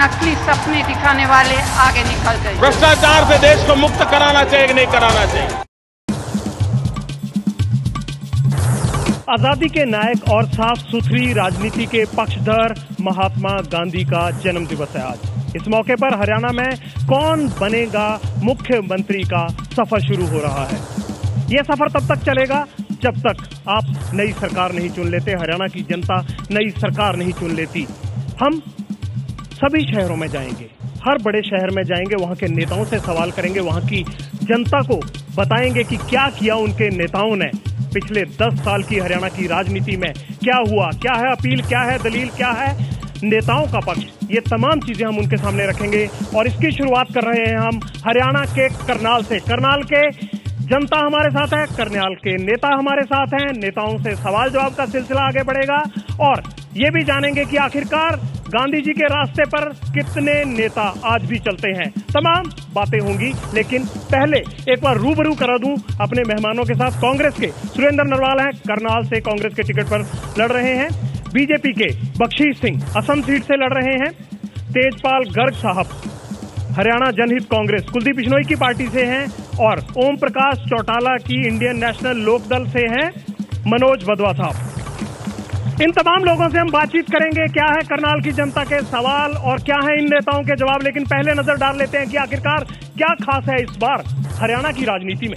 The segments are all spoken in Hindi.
नकली सपने दिखाने वाले आगे निकल गए। भ्रष्टाचार से देश को मुक्त कराना चाहिए कि नहीं कराना चाहिए। आजादी के नायक और साफ सुथरी राजनीति के पक्षधर महात्मा गांधी का जन्म दिवस है आज। इस मौके पर हरियाणा में कौन बनेगा मुख्यमंत्री का सफर शुरू हो रहा है। यह सफर तब तक चलेगा जब तक आप नई सरकार नहीं चुन लेते, हरियाणा की जनता नई सरकार नहीं चुन लेती। हम सभी शहरों में जाएंगे, हर बड़े शहर में जाएंगे, वहां के नेताओं से सवाल करेंगे, वहां की जनता को बताएंगे कि क्या किया उनके नेताओं ने पिछले 10 साल की हरियाणा की राजनीति में, क्या हुआ, क्या है अपील, क्या है दलील, क्या है नेताओं का पक्ष। ये तमाम चीजें हम उनके सामने रखेंगे और इसकी शुरुआत कर रहे हैं हम हरियाणा के करनाल से। करनाल के जनता हमारे साथ है, करनाल के नेता हमारे साथ हैं। नेताओं से सवाल जवाब का सिलसिला आगे बढ़ेगा और ये भी जानेंगे कि आखिरकार गांधी जी के रास्ते पर कितने नेता आज भी चलते हैं। तमाम बातें होंगी, लेकिन पहले एक बार रूबरू करा दूं अपने मेहमानों के साथ। कांग्रेस के सुरेंद्र नरवाल हैं, करनाल से कांग्रेस के टिकट पर लड़ रहे हैं। बीजेपी के बख्शीश सिंह असम सीट से लड़ रहे हैं। तेजपाल गर्ग साहब हरियाणा जनहित कांग्रेस कुलदीप बिश्नोई की पार्टी से हैं और ओम प्रकाश चौटाला की इंडियन नेशनल लोकदल से हैं मनोज वधवा साहब। इन तमाम लोगों से हम बातचीत करेंगे, क्या है करनाल की जनता के सवाल और क्या है इन नेताओं के जवाब। लेकिन पहले नजर डाल लेते हैं कि आखिरकार क्या खास है इस बार हरियाणा की राजनीति में।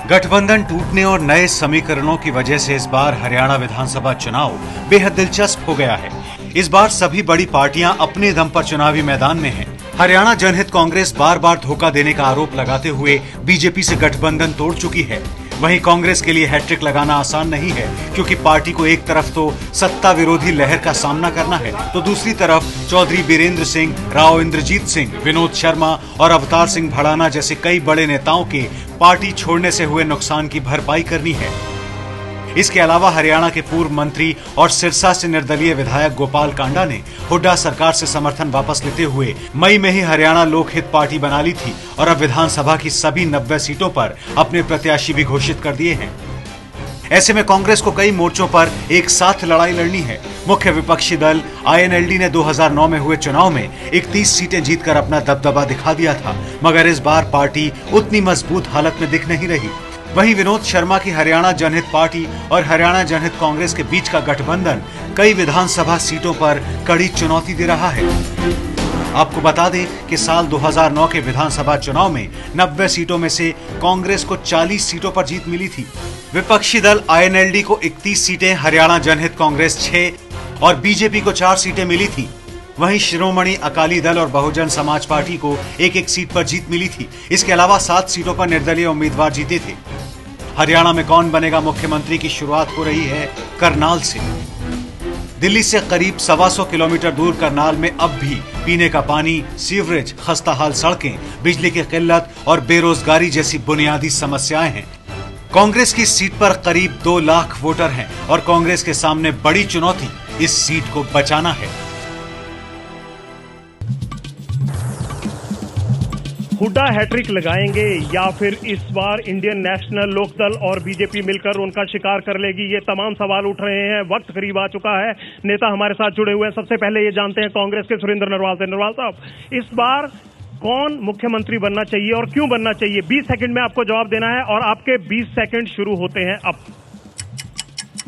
गठबंधन टूटने और नए समीकरणों की वजह से इस बार हरियाणा विधानसभा चुनाव बेहद दिलचस्प हो गया है। इस बार सभी बड़ी पार्टियां अपने दम पर चुनावी मैदान में हैं। हरियाणा जनहित कांग्रेस बार बार धोखा देने का आरोप लगाते हुए बीजेपी से गठबंधन तोड़ चुकी है। वहीं कांग्रेस के लिए हैट्रिक लगाना आसान नहीं है, क्योंकि पार्टी को एक तरफ तो सत्ता विरोधी लहर का सामना करना है, तो दूसरी तरफ चौधरी बीरेंद्र सिंह, राव इंद्रजीत सिंह, विनोद शर्मा और अवतार सिंह भड़ाना जैसे कई बड़े नेताओं के पार्टी छोड़ने से हुए नुकसान की भरपाई करनी है। इसके अलावा हरियाणा के पूर्व मंत्री और सिरसा से निर्दलीय विधायक गोपाल कांडा ने हुड्डा सरकार से समर्थन वापस लेते हुए मई में ही हरियाणा लोकहित पार्टी बना ली थी और अब विधानसभा की सभी 90 सीटों पर अपने प्रत्याशी भी घोषित कर दिए हैं। ऐसे में कांग्रेस को कई मोर्चों पर एक साथ लड़ाई लड़नी है। मुख्य विपक्षी दल INLD ने 2009 में हुए चुनाव में 31 सीटें जीतकर अपना दबदबा दिखा दिया था, मगर इस बार पार्टी उतनी मजबूत हालत में दिख नहीं रही। वहीं विनोद शर्मा की हरियाणा जनहित पार्टी और हरियाणा जनहित कांग्रेस के बीच का गठबंधन कई विधानसभा सीटों पर कड़ी चुनौती दे रहा है। आपको बता दें कि साल 2009 के विधानसभा चुनाव में 90 सीटों में से कांग्रेस को 40 सीटों पर जीत मिली थी। विपक्षी दल INLD को 31 सीटें, हरियाणा जनहित कांग्रेस 6 और बीजेपी को 4 सीटें मिली थी। वहीं शिरोमणि अकाली दल और बहुजन समाज पार्टी को एक सीट पर जीत मिली थी। इसके अलावा 7 सीटों पर निर्दलीय उम्मीदवार जीते थे। हरियाणा में कौन बनेगा मुख्यमंत्री की शुरुआत हो रही है करनाल से। दिल्ली से करीब 125 किलोमीटर दूर करनाल में अब भी पीने का पानी, सीवरेज, खस्ताहाल सड़कें, बिजली की किल्लत और बेरोजगारी जैसी बुनियादी समस्याएं हैं। कांग्रेस की सीट पर करीब 2 लाख वोटर हैं और कांग्रेस के सामने बड़ी चुनौती इस सीट को बचाना है। हुड्डा हैट्रिक लगाएंगे या फिर इस बार इंडियन नेशनल लोकदल और बीजेपी मिलकर उनका शिकार कर लेगी, ये तमाम सवाल उठ रहे हैं। वक्त करीब आ चुका है, नेता हमारे साथ जुड़े हुए हैं। सबसे पहले ये जानते हैं कांग्रेस के सुरेंद्र नरवाल से। नरवाल साहब, इस बार कौन मुख्यमंत्री बनना चाहिए और क्यों बनना चाहिए? 20 सेकंड में आपको जवाब देना है और आपके 20 सेकंड शुरू होते हैं अब।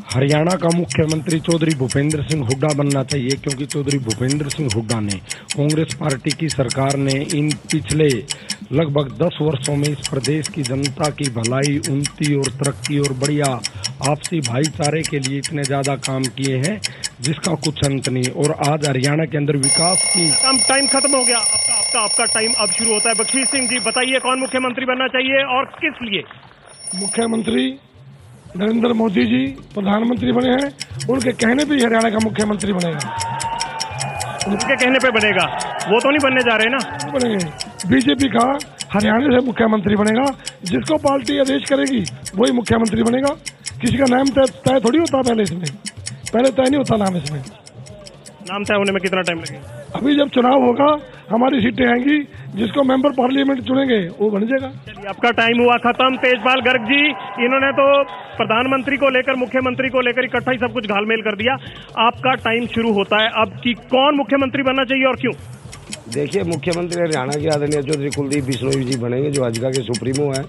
हरियाणा का मुख्यमंत्री चौधरी भूपेंद्र सिंह हुड्डा बनना चाहिए, क्योंकि चौधरी भूपेंद्र सिंह हुड्डा ने कांग्रेस पार्टी की सरकार ने इन पिछले लगभग 10 वर्षों में इस प्रदेश की जनता की भलाई, उन्नति और तरक्की और बढ़िया आपसी भाईचारे के लिए इतने ज्यादा काम किए हैं जिसका कुछ अंत नहीं। और आज हरियाणा के अंदर विकास की टाइम खत्म हो गया। आपका टाइम अब शुरू होता है। बख्शीश सिंह जी, बताइए कौन मुख्यमंत्री बनना चाहिए और किस लिए? मुख्यमंत्री नरेंद्र मोदी जी प्रधानमंत्री बने हैं, उनके कहने पे हरियाणा का मुख्यमंत्री बनेगा। उनके कहने पे बनेगा, वो तो नहीं बनने जा रहे ना? बनेंगे। बीजेपी का हरियाणा से मुख्यमंत्री बनेगा, जिसको पार्टी आदेश करेगी वही मुख्यमंत्री बनेगा। किसी का नाम तय थोड़ी होता पहले, इसमें पहले तय नहीं होता नाम। इसमें नाम तय होने में कितना टाइम लगेगा? अभी जब चुनाव होगा हमारी सीटें आएंगी, जिसको मेंबर पार्लियामेंट चुनेंगे वो बन जाएगा। चलिए, आपका टाइम हुआ खत्म। तेजपाल गर्ग जी, इन्होंने तो प्रधानमंत्री को लेकर, मुख्यमंत्री को लेकर इकट्ठा ही सब कुछ घालमेल कर दिया। आपका टाइम शुरू होता है अब कि कौन मुख्यमंत्री बनना चाहिए और क्यों? देखिए, मुख्यमंत्री हरियाणा के आदरणीय चौधरी कुलदीप बिश्नोई जी बनेंगे, जो भाजपा के सुप्रीमो हैं।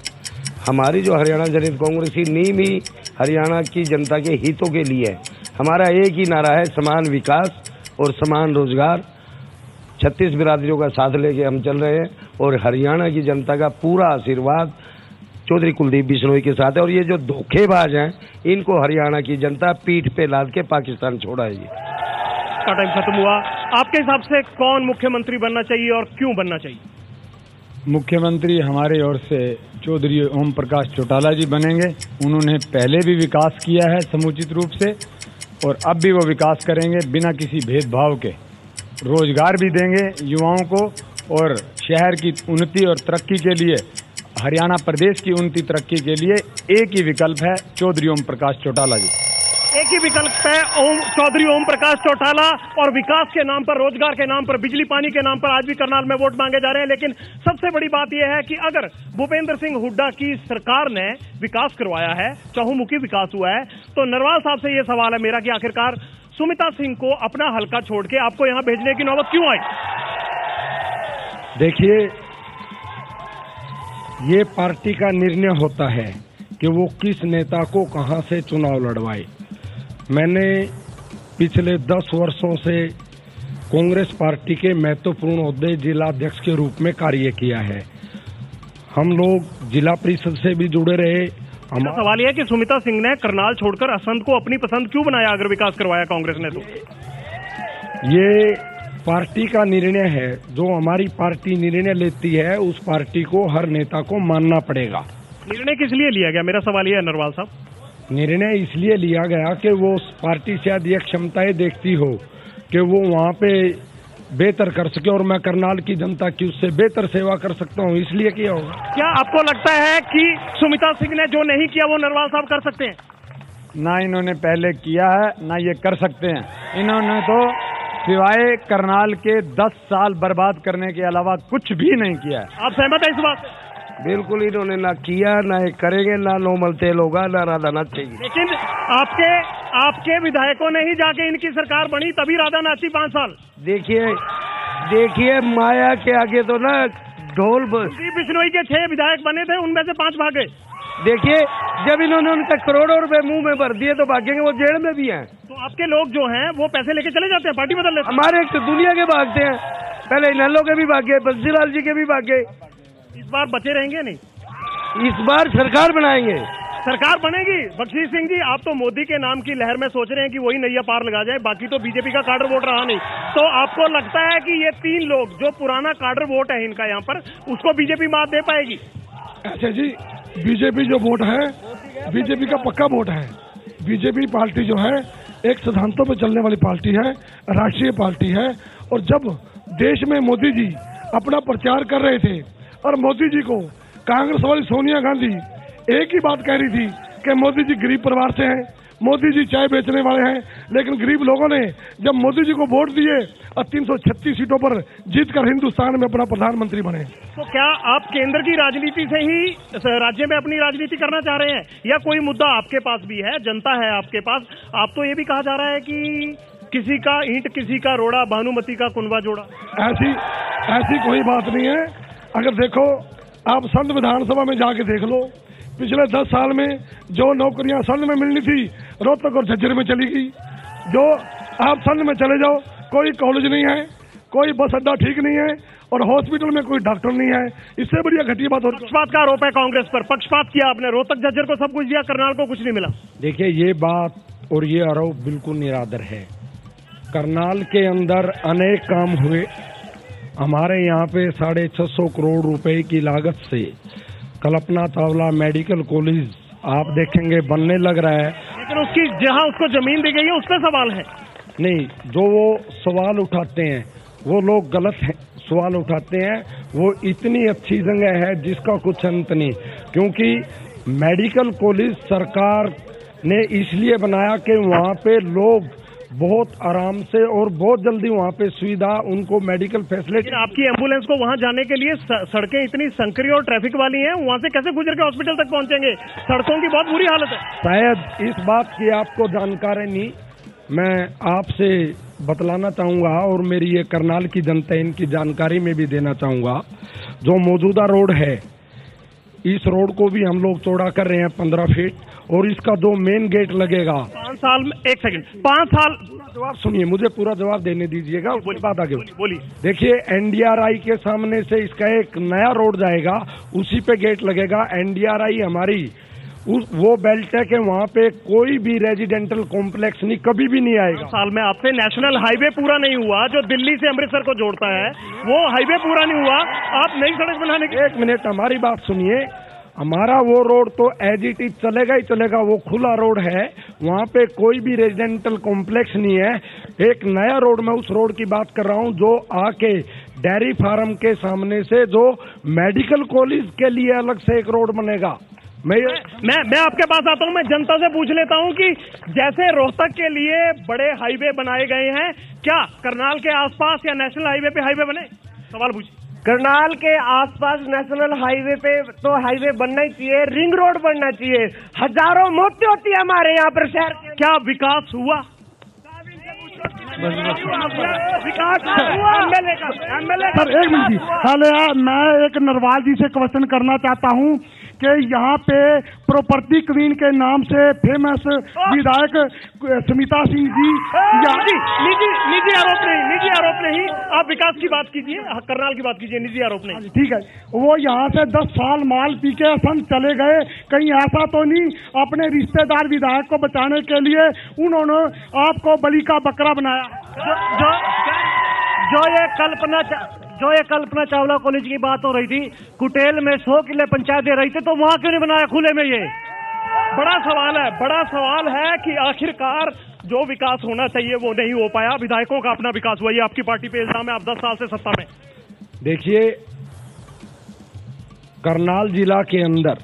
हमारी जो हरियाणा जनहित कांग्रेस की नींव ही हरियाणा की जनता के हितों के लिए है। हमारा एक ही नारा है, समान विकास और समान रोजगार। 36 बिरादरियों का साथ लेके हम चल रहे हैं और हरियाणा की जनता का पूरा आशीर्वाद चौधरी कुलदीप बिश्नोई के साथ है। और ये जो धोखेबाज हैं, इनको हरियाणा की जनता पीठ पे लाद के पाकिस्तान छोड़ाएगी। का टाइम खत्म हुआ। आपके हिसाब से कौन मुख्यमंत्री बनना चाहिए और क्यों बनना चाहिए? मुख्यमंत्री हमारे ओर से चौधरी ओम प्रकाश चौटाला जी बनेंगे। उन्होंने पहले भी विकास किया है समुचित रूप से और अब भी वो विकास करेंगे बिना किसी भेदभाव के। रोजगार भी देंगे युवाओं को और शहर की उन्नति और तरक्की के लिए, हरियाणा प्रदेश की उन्नति तरक्की के लिए एक ही विकल्प है, चौधरी ओम प्रकाश चौटाला जी। एक ही विकल्प है, चौधरी ओम प्रकाश चौटाला। और विकास के नाम पर, रोजगार के नाम पर, बिजली पानी के नाम पर आज भी करनाल में वोट मांगे जा रहे हैं। लेकिन सबसे बड़ी बात यह है कि अगर भूपेंद्र सिंह हुड्डा की सरकार ने विकास करवाया है, चहुमुखी विकास हुआ है, तो नरवाल साहब से यह सवाल है मेरा कि आखिरकार सुमिता सिंह को अपना हलका छोड़ के आपको यहां भेजने की नौबत क्यों आई? देखिए, ये पार्टी का निर्णय होता है कि वो किस नेता को कहां से चुनाव लड़वाए। मैंने पिछले 10 वर्षों से कांग्रेस पार्टी के महत्वपूर्ण ओहदे जिला अध्यक्ष के रूप में कार्य किया है। हम लोग जिला परिषद से भी जुड़े रहे। हमारा सवाल यह है कि सुमिता सिंह ने करनाल छोड़कर असंध को अपनी पसंद क्यों बनाया अगर विकास करवाया कांग्रेस ने? तो ये पार्टी का निर्णय है। जो हमारी पार्टी निर्णय लेती है उस पार्टी को हर नेता को मानना पड़ेगा। निर्णय किस लिए लिया गया, मेरा सवाल यह है नरवाल साहब। निर्णय इसलिए लिया गया कि वो पार्टी शायद ये क्षमताएं देखती हो कि वो वहाँ पे बेहतर कर सके और मैं करनाल की जनता की उससे बेहतर सेवा कर सकता हूँ, इसलिए किया होगा। क्या आपको लगता है कि सुमिता सिंह ने जो नहीं किया वो नरवाल साहब कर सकते हैं? ना इन्होंने पहले किया है ना ये कर सकते हैं। इन्होंने तो सिवाय करनाल के 10 साल बर्बाद करने के अलावा कुछ भी नहीं किया है। आप सहमत हैं इस बात से? बिल्कुल, इन्होंने ना किया, ना ये करेंगे, ना नॉर्मल तेल होगा, ना राधा चाहिए। लेकिन आपके विधायकों ने ही जाके इनकी सरकार बनी, तभी राधा नाची 5 साल। देखिए माया के आगे तो ना ढोल। बिश्नोई के 6 विधायक बने थे, उनमें से 5 भागे। देखिए, जब इन्होंने उनका करोड़ों रुपए मुंह में भर दिए तो भागेंगे, वो जेल में भी हैं। तो आपके लोग जो हैं वो पैसे लेके चले जाते हैं, पार्टी बदल लेते हैं। हमारे तो दुनिया के भागते हैं, पहले इन्हें के भी भागे, बंसीलाल जी के भी भागे। इस बार बचे रहेंगे नहीं? इस बार सरकार बनाएंगे, सरकार बनेगी। बख्शी सिंह जी, आप तो मोदी के नाम की लहर में सोच रहे हैं कि वही नैया पार लगा जाए, बाकी तो बीजेपी का काडर वोट रहा नहीं। तो आपको लगता है कि ये 3 लोग जो पुराना काडर वोट है इनका यहाँ पर, उसको बीजेपी मात दे पाएगी? ऐसे जी, बीजेपी जो वोट है, बीजेपी का पक्का वोट है। बीजेपी पार्टी जो है एक सिद्धांतों पर चलने वाली पार्टी है, राष्ट्रीय पार्टी है। और जब देश में मोदी जी अपना प्रचार कर रहे थे और मोदी जी को कांग्रेस वाली सोनिया गांधी एक ही बात कह रही थी कि मोदी जी गरीब परिवार से हैं, मोदी जी चाय बेचने वाले हैं, लेकिन गरीब लोगों ने जब मोदी जी को वोट दिए और 336 सीटों पर जीतकर हिंदुस्तान में अपना प्रधानमंत्री बने। तो क्या आप केंद्र की राजनीति से ही राज्य में अपनी राजनीति करना चाह रहे हैं, या कोई मुद्दा आपके पास भी है, जनता है आपके पास? आप तो ये भी कहा जा रहा है कि किसी का ईंट किसी का रोड़ा, भानुमति का कुनबा जोड़ा। ऐसी कोई बात नहीं है। अगर देखो, आप संघ विधानसभा में जाके देख लो, पिछले 10 साल में जो नौकरियां संघ में मिलनी थी रोहतक और झज्जर में चली गई। जो आप संघ में चले जाओ, कोई कॉलेज नहीं है, कोई बस अड्डा ठीक नहीं है और हॉस्पिटल में कोई डॉक्टर नहीं है। इससे बढ़िया घटिया बात और पक्षपात का आरोप है कांग्रेस पर। पक्षपात किया आपने, रोहतक झज्जर को सब कुछ दिया, करनाल को कुछ नहीं मिला। देखिए, ये बात और ये आरोप बिल्कुल निराधार है। करनाल के अंदर अनेक काम हुए। हमारे यहाँ पे 650 करोड़ रुपए की लागत से कल्पना चावला मेडिकल कॉलेज आप देखेंगे बनने लग रहा है, लेकिन उसकी जहां उसको जमीन दी गई है उस पर सवाल है। नहीं, जो वो सवाल उठाते हैं वो लोग गलत है, सवाल उठाते हैं। वो इतनी अच्छी जगह है जिसका कुछ अंत नहीं, क्योंकि मेडिकल कॉलेज सरकार ने इसलिए बनाया कि वहाँ पे लोग बहुत आराम से और बहुत जल्दी वहाँ पे सुविधा, उनको मेडिकल फैसिलिटी। लेकिन आपकी एम्बुलेंस को वहाँ जाने के लिए सड़कें इतनी संकरी और ट्रैफिक वाली हैं, वहाँ से कैसे गुजर के हॉस्पिटल तक पहुँचेंगे? सड़कों की बहुत बुरी हालत है। शायद इस बात की आपको जानकारी नहीं, मैं आपसे बतलाना चाहूँगा और मेरी ये करनाल की जनता इनकी जानकारी में भी देना चाहूँगा। जो मौजूदा रोड है, इस रोड को भी हम लोग चौड़ा कर रहे हैं 15 फीट, और इसका जो मेन गेट लगेगा 5 साल में, 1 सेकंड, 5 साल जवाब सुनिए, मुझे पूरा जवाब देने दीजिएगा, उसके बाद आगे बोलिए। देखिए, एनडीआरआई के सामने से इसका एक नया रोड जाएगा, उसी पे गेट लगेगा। एनडीआरआई हमारी वो बेल्ट है कि वहाँ पे कोई भी रेजिडेंटल कॉम्प्लेक्स नहीं, कभी भी नहीं आएगा। साल में आपसे नेशनल हाईवे पूरा नहीं हुआ, जो दिल्ली से अमृतसर को जोड़ता है, वो हाईवे पूरा नहीं हुआ, आप नई सड़क बनाने की। 1 मिनट, हमारी बात सुनिए। हमारा वो रोड तो एज इट इज चलेगा ही चलेगा, वो खुला रोड है, वहाँ पे कोई भी रेजिडेंटल कॉम्प्लेक्स नहीं है। एक नया रोड, मैं उस रोड की बात कर रहा हूँ जो आके डेयरी फार्म के सामने से जो मेडिकल कॉलेज के लिए अलग से एक रोड बनेगा। मैं आपके पास आता हूँ, मैं जनता से पूछ लेता हूँ कि जैसे रोहतक के लिए बड़े हाईवे बनाए गए हैं, क्या करनाल के आसपास या नेशनल हाईवे पे हाईवे बने? सवाल पूछिए। करनाल के आसपास नेशनल हाईवे पे तो हाईवे बनना ही चाहिए, रिंग रोड बनना चाहिए। हजारों मौतें होती है हमारे यहाँ पर शहर। क्या विकास हुआ? विकास हुआ? एमएलए सर 1 मिनट जी, मैं एक नरवाल जी से क्वेश्चन करना चाहता हूँ कि यहाँ पे प्रॉपर्टी क्वीन के नाम से फेमस विधायक स्मिता सिंह जी, निजी आरोप नहीं, आप विकास की बात कीजिए, करनाल की बात कीजिए, निजी आरोप नहीं। ठीक है, वो यहाँ से 10 साल माल पी के संग चले गए, कहीं ऐसा तो नहीं अपने रिश्तेदार विधायक को बचाने के लिए उन्होंने आपको बलि का बकरा बनाया? जो ये कल्पना चावला कॉलेज की बात हो रही थी, कुटेल में 100 किले पंचायत दे रही थी, तो वहां क्यों नहीं बनाया खुले में? ये बड़ा सवाल है कि आखिरकार जो विकास होना चाहिए वो नहीं हो पाया। विधायकों का अपना विकास हुआ, ये आपकी पार्टी पे इल्जाम है, आप 10 साल से सत्ता में। देखिए, करनाल जिला के अंदर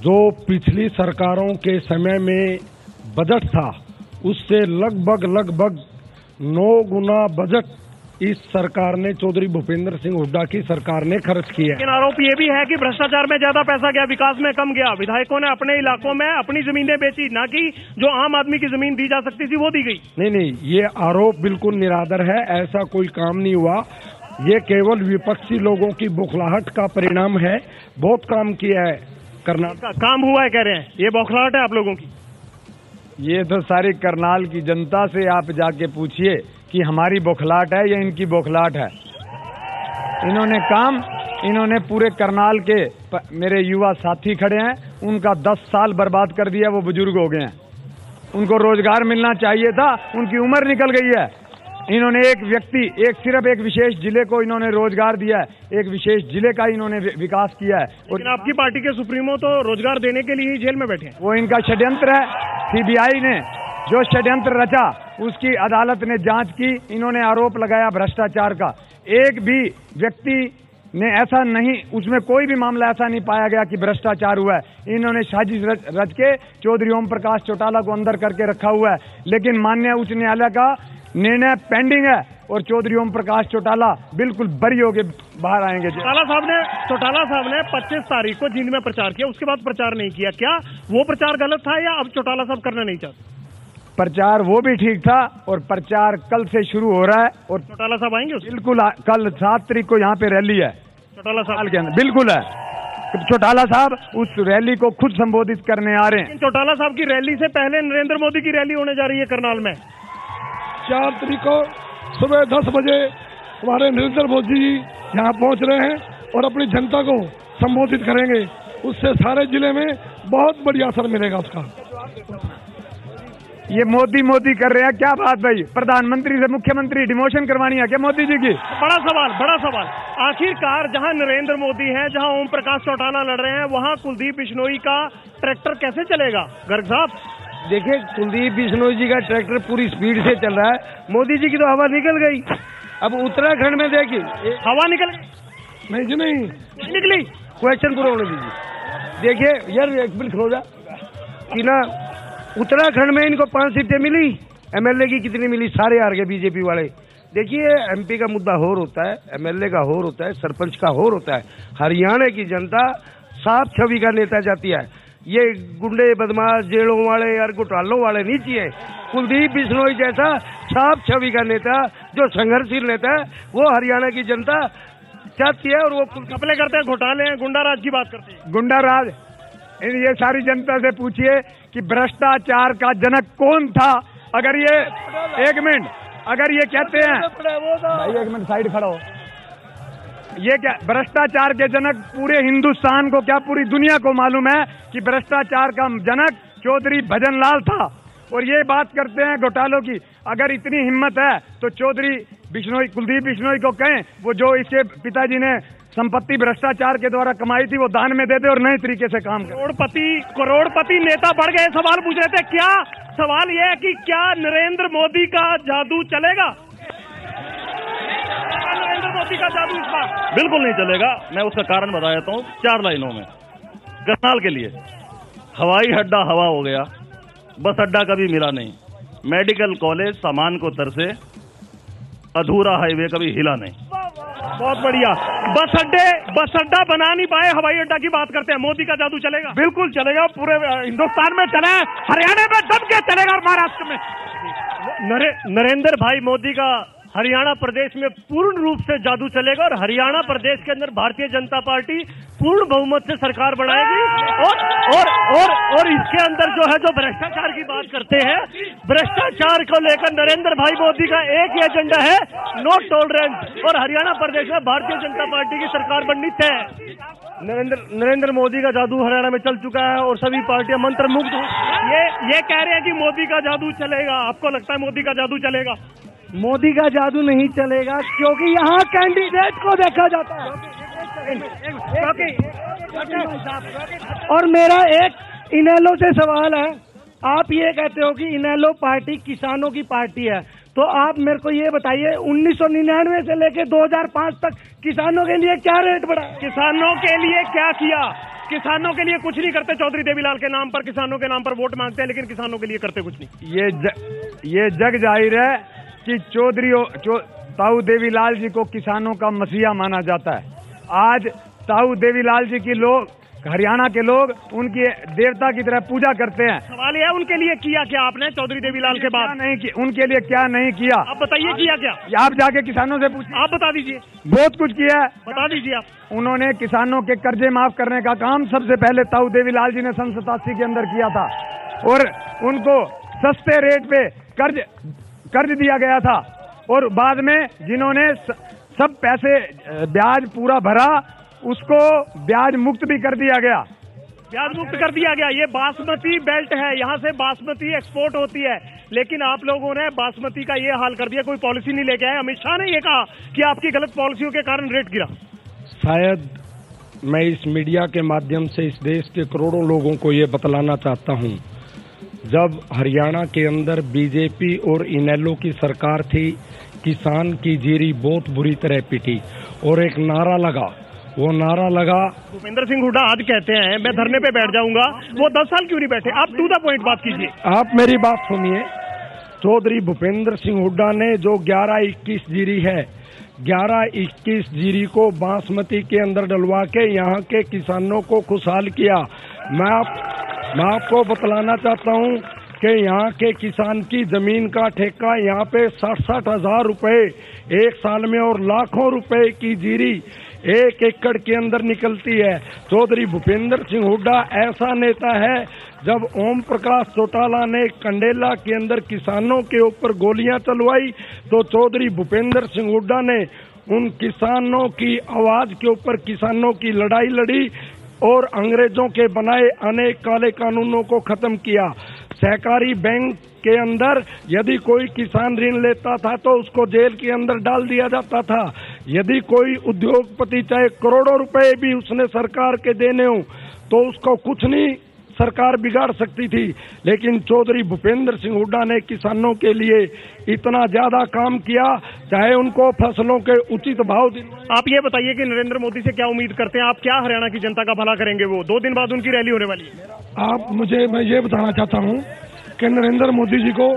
जो पिछली सरकारों के समय में बजट था, उससे लगभग 9 गुना बजट इस सरकार ने, चौधरी भूपेंद्र सिंह हुड्डा की सरकार ने खर्च किया। लेकिन आरोप ये भी है कि भ्रष्टाचार में ज्यादा पैसा गया, विकास में कम गया। विधायकों ने अपने इलाकों में अपनी जमीनें बेची, ना कि जो आम आदमी की जमीन दी जा सकती थी वो दी गई। नहीं, ये आरोप बिल्कुल निराधार है, ऐसा कोई काम नहीं हुआ। ये केवल विपक्षी लोगों की बौखलाहट का परिणाम है। बहुत काम किया है करनाल का। काम हुआ है कह रहे हैं, ये बौखलाहट है आप लोगों की? ये तो सारी करनाल की जनता से आप जाके पूछिए कि हमारी बौखलाहट है या इनकी बौखलाहट है। इन्होंने पूरे करनाल के मेरे युवा साथी खड़े हैं, उनका 10 साल बर्बाद कर दिया, वो बुजुर्ग हो गए हैं, उनको रोजगार मिलना चाहिए था, उनकी उम्र निकल गई है। इन्होंने सिर्फ एक विशेष जिले को इन्होंने रोजगार दिया है, एक विशेष जिले का इन्होंने विकास किया है। और आपकी पार्टी के सुप्रीमो तो रोजगार देने के लिए ही जेल में बैठे हैं। वो इनका षड्यंत्र है। सीबीआई ने जो षड्यंत्र रचा उसकी अदालत ने जांच की, इन्होंने आरोप लगाया भ्रष्टाचार का। एक भी व्यक्ति ने ऐसा नहीं, उसमें कोई भी मामला ऐसा नहीं पाया गया कि भ्रष्टाचार हुआ है। इन्होंने साजिश रच के चौधरी ओम प्रकाश चौटाला को अंदर करके रखा हुआ है, लेकिन माननीय उच्च न्यायालय का निर्णय पेंडिंग है और चौधरी ओम प्रकाश चौटाला बिल्कुल बरी होके बाहर आएंगे। चौटाला साहब ने 25 तारीख को जींद में प्रचार किया, उसके बाद प्रचार नहीं किया। क्या वो प्रचार गलत था या अब चौटाला साहब करना नहीं चाहते? प्रचार वो भी ठीक था और प्रचार कल से शुरू हो रहा है। और चौटाला साहब आएंगे? बिल्कुल, कल 7 तारीख को यहाँ पे रैली है चौटाला साहब के अंदर। बिल्कुल है, चौटाला साहब उस रैली को खुद संबोधित करने आ रहे हैं। चौटाला साहब की रैली से पहले नरेंद्र मोदी की रैली होने जा रही है करनाल में। 4 तारीख को सुबह 10 बजे हमारे नरेंद्र मोदी जी यहाँ पहुँच रहे हैं और अपनी जनता को संबोधित करेंगे। उससे सारे जिले में बहुत बढ़िया असर मिलेगा उसका। ये मोदी कर रहे हैं, क्या बात भाई? प्रधानमंत्री से मुख्यमंत्री डिमोशन करवानी है क्या मोदी जी की? बड़ा सवाल। आखिरकार जहां नरेंद्र मोदी हैं, जहां ओम प्रकाश चौटाला लड़ रहे हैं, वहां कुलदीप बिश्नोई का ट्रैक्टर कैसे चलेगा? गर्ग साहब देखिए, कुलदीप बिश्नोई जी का ट्रैक्टर पूरी स्पीड से चल रहा है, मोदी जी की तो हवा निकल गई। अब उत्तराखंड में देखिए हवा निकल गई? नहीं निकली। क्वेश्चन पूरा होने दीजिए। देखिए यार, एक मिनट खो जा कि ना, उत्तराखंड में इनको 5 सीटें मिली MLA की कितनी मिली, सारे हार गए बीजेपी वाले। देखिए MP का मुद्दा और होता है, MLA का और होता है, सरपंच का और होता है। हरियाणा की जनता साफ छवि का नेता चाहती है। ये गुंडे बदमाश जेलों वाले और घोटालों वाले नहीं चाहिए। कुलदीप बिश्नोई जैसा साफ छवि का नेता जो संघर्षशील नेता है वो हरियाणा की जनता चाहती है। और वो कपले करते हैं, घोटाले हैं, गुंडाराज की बात करते हैं। गुंडाराज, ये सारी जनता से पूछिए कि भ्रष्टाचार का जनक कौन था। अगर ये एक मिनट, अगर ये कहते हैं भाई, एक मिनट साइड खड़ा हो, ये क्या भ्रष्टाचार के जनक पूरे हिंदुस्तान को, क्या पूरी दुनिया को मालूम है कि भ्रष्टाचार का जनक चौधरी भजनलाल था। और ये बात करते हैं घोटालों की। अगर इतनी हिम्मत है तो चौधरी बिश्नोई, कुलदीप बिश्नोई को कहें वो जो इसके पिताजी ने संपत्ति भ्रष्टाचार के द्वारा कमाई थी वो दान में दे दे और नए तरीके से काम करे। करोड़पति नेता बढ़ गए। सवाल पूछ रहे थे, क्या सवाल ये है कि क्या नरेंद्र मोदी का जादू चलेगा? नरेंद्र मोदी का जादू इस बार बिल्कुल नहीं चलेगा। मैं उसका कारण बता देता हूँ 4 लाइनों में। करनाल के लिए हवाई अड्डा हवा हो गया, बस अड्डा कभी मिला नहीं। मेडिकल कॉलेज सामान को तरसे, अधूरा हाईवे कभी हिला नहीं। बहुत बढ़िया। बस अड्डा बना नहीं पाए, हवाई अड्डा की बात करते हैं। मोदी का जादू चलेगा? बिल्कुल चलेगा, पूरे हिंदुस्तान में चले, हरियाणा में दब के चलेगा और महाराष्ट्र में। नरेंद्र भाई मोदी का हरियाणा प्रदेश में पूर्ण रूप से जादू चलेगा और हरियाणा प्रदेश के अंदर भारतीय जनता पार्टी पूर्ण बहुमत से सरकार बनाएगी। और इसके अंदर जो है, जो भ्रष्टाचार की बात करते हैं, भ्रष्टाचार को लेकर नरेंद्र भाई मोदी का एक ही एजेंडा है, नो टॉलरेंस। और हरियाणा प्रदेश में भारतीय जनता पार्टी की सरकार बननी तय। नरेंद्र मोदी का जादू हरियाणा में चल चुका है और सभी पार्टियां मंत्रमुग्ध। ये कह रहे हैं कि मोदी का जादू चलेगा। आपको लगता है मोदी का जादू चलेगा? मोदी का जादू नहीं चलेगा क्योंकि यहाँ कैंडिडेट को देखा जाता है। और मेरा एक इनेलो से सवाल है। आप ये कहते हो कि इनेलो पार्टी किसानों की पार्टी है, तो आप मेरे को ये बताइए 1999 से लेके 2005 तक किसानों के लिए क्या रेट बढ़ा? किसानों के लिए क्या किया? किसानों के लिए कुछ नहीं करते। चौधरी देवीलाल के नाम पर, किसानों के नाम पर वोट मांगते हैं, लेकिन किसानों के लिए करते कुछ नहीं। ये जग जाहिर है कि ताऊ देवीलाल जी को किसानों का मसीहा माना जाता है। आज ताऊ देवीलाल जी की लोग, हरियाणा के लोग उनकी देवता की तरह पूजा करते हैं। सवाल यह है, उनके लिए किया क्या आपने चौधरी देवीलाल के बाद? नहीं किया, उनके लिए क्या नहीं किया? आप बताइए, किया क्या? आप जाके किसानों से पूछिए। आप बता दीजिए। बहुत कुछ किया है, बता दीजिए आप। उन्होंने किसानों के कर्जे माफ करने का काम सबसे पहले ताऊ देवीलाल जी ने सन 87 के अंदर किया था और उनको सस्ते रेट पे कर्ज दिया गया था। और बाद में जिन्होंने सब पैसे ब्याज पूरा भरा उसको ब्याज मुक्त भी कर दिया गया। ब्याज मुक्त कर दिया गया। ये बासमती बेल्ट है, यहाँ से बासमती एक्सपोर्ट होती है, लेकिन आप लोगों ने बासमती का ये हाल कर दिया। कोई पॉलिसी नहीं लेके आए। अमित शाह ने ये कहा कि आपकी गलत पॉलिसियों के कारण रेट गिरा। शायद मैं इस मीडिया के माध्यम से इस देश के करोड़ों लोगों को ये बतलाना चाहता हूँ, जब हरियाणा के अंदर बीजेपी और इनेलो की सरकार थी, किसान की जीरी बहुत बुरी तरह पिटी और एक नारा लगा। वो नारा लगा, भूपेंद्र सिंह हुड्डा आज कहते हैं मैं धरने पे बैठ जाऊंगा। वो 10 साल क्यों नहीं बैठे? आप टू द पॉइंट बात कीजिए। आप मेरी बात सुनिए। चौधरी भूपेंद्र सिंह हुड्डा ने जो 11-21 जीरी है, 11-21 जीरी को बासमती के अंदर डलवा के यहाँ के किसानों को खुशहाल किया। मैं आपको बतलाना चाहता हूँ कि यहाँ के किसान की जमीन का ठेका यहाँ पे 60-60 हजार रुपए एक साल में और लाखों रुपए की जीरी 1 एकड़ के अंदर निकलती है। चौधरी भूपेंद्र सिंह हुड्डा ऐसा नेता है, जब ओम प्रकाश चौटाला ने कंडेला के अंदर किसानों के ऊपर गोलियां चलवाई तो चौधरी भूपेंद्र सिंह हुड्डा ने उन किसानों की आवाज के ऊपर किसानों की लड़ाई लड़ी और अंग्रेजों के बनाए अनेक काले कानूनों को खत्म किया। सहकारी बैंक के अंदर यदि कोई किसान ऋण लेता था तो उसको जेल के अंदर डाल दिया जाता था। यदि कोई उद्योगपति चाहे करोड़ों रुपए भी उसने सरकार के देने हो तो उसको कुछ नहीं सरकार बिगाड़ सकती थी। लेकिन चौधरी भूपेंद्र सिंह हुड्डा ने किसानों के लिए इतना ज्यादा काम किया, चाहे उनको फसलों के उचित भाव दिलवाए। आप ये बताइए कि नरेंद्र मोदी से क्या उम्मीद करते हैं आप? क्या हरियाणा की जनता का भला करेंगे? वो 2 दिन बाद उनकी रैली होने वाली है। मैं ये बताना चाहता हूँ कि नरेंद्र मोदी जी को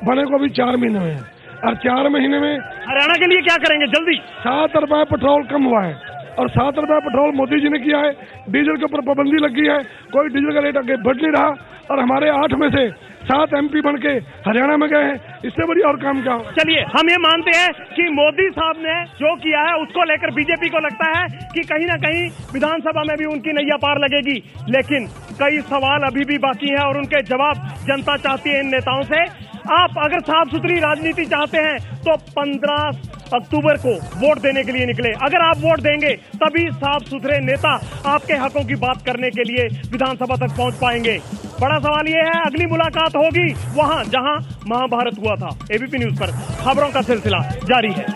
बने को अभी 4 महीने में है, और 4 महीने में हरियाणा के लिए क्या करेंगे जल्दी? 7 रुपए पेट्रोल कम हुआ है, और 7 रुपए पेट्रोल मोदी जी ने किया है। डीजल के ऊपर पाबंदी लगी है, कोई डीजल का रेट आगे बढ़ नहीं रहा, और हमारे 8 में से 7 MP बन के हरियाणा में गए हैं। इससे बड़ी और काम क्या हो? चलिए, हम ये मानते हैं कि मोदी साहब ने जो किया है उसको लेकर बीजेपी को लगता है कि कहीं ना कहीं विधानसभा में भी उनकी नैया पार लगेगी, लेकिन कई सवाल अभी भी बाकी हैं और उनके जवाब जनता चाहती है इन नेताओं से। आप अगर साफ सुथरी राजनीति चाहते हैं तो 15 अक्टूबर को वोट देने के लिए निकले। अगर आप वोट देंगे तभी साफ सुथरे नेता आपके हकों की बात करने के लिए विधानसभा तक पहुंच पाएंगे। बड़ा सवाल यह है, अगली मुलाकात होगी वहां जहां महाभारत हुआ था। एबीपी न्यूज पर खबरों का सिलसिला जारी है।